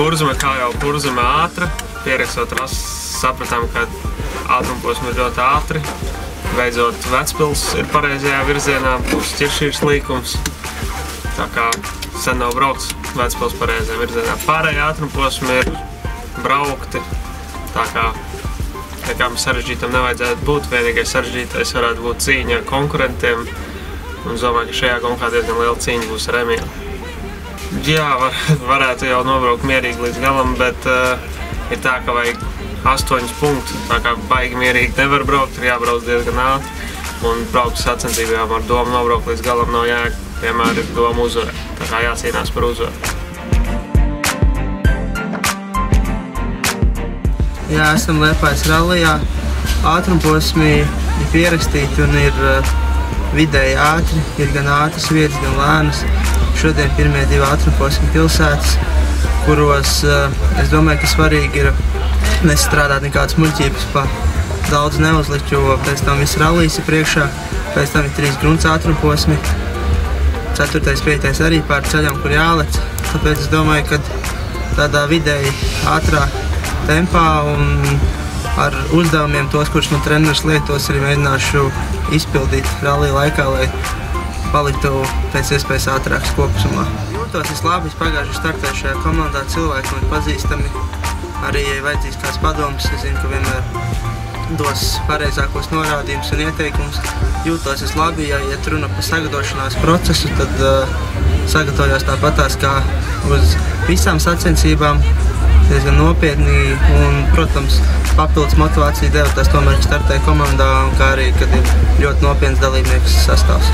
Kurzeme, kā jau kurzeme ātra, pierakstot sapratām, ka ātrumposmi ir ļoti ātri. Beidzot, Vecpils ir pareizajā virzienā, būs Ķiršīras līkums. Tā kā sen nav braukts Vecpils pareizajā virzienā. Pārējie ātrumposmi ir braukti, tā kā nekām sarežģītam nevajadzētu būt. Vienīgais sarežģītais varētu būt cīņa ar konkurentiem. Un es domāju, ka šajā konkā diezgan liela cīņa būs ar Emīlu. Jā, varētu jau nobraukt mierīgi līdz galam, bet ir tā, ka vajag 8 punktu. Tā kā baigi mierīgi nevar braukt, ir jābrauc diezgan ātri. Un braukt sacensībām ar domu nobraukt līdz galam nav jēga. Vienmēr ir doma uzvarēt. Tā kā jācīnās par uzvaru. Jā, esam Liepājas rallijā. Ātrumposmi ir pierakstīti un ir vidēji ātri. Ir gan ātras vietas, gan lēnas. Šodien pirmie 2 ātrumposmi pilsētas, kuros es domāju, ka svarīgi ir nestrādāt nekādas muļķības pa daudz neuzlikt, jo pēc tam viss rallijas ir priekšā, pēc tam ir 3 grunts ātrumposmi, 4., 5. arī pār ceļam, kur jālec. Tāpēc es domāju, ka tādā vidēji ātrā tempā un ar uzdevumiem tos, kurus man treneris lietos, arī mēģināšu izpildīt rallija laikā, lai paliktu pēc iespējas ātrāks kopumā. Jūtos es labi, es pagājuši startēju šajā komandā, cilvēki man pazīstami. Arī, ja vajadzīgs kāds padoms, es zinu, ka vienmēr dos pareizākos norādījumus un ieteikumus. Jūtos es labi, ja iet runa par sagatavošanās procesu, tad sagatavojos tāpatās kā uz visām sacensībām, diezgan nopietni un, protams, papildus motivāciju deva tas tomēr, ka startēju komandā un kā arī, kad ir ļoti nopietns dalībnieks sastāvs.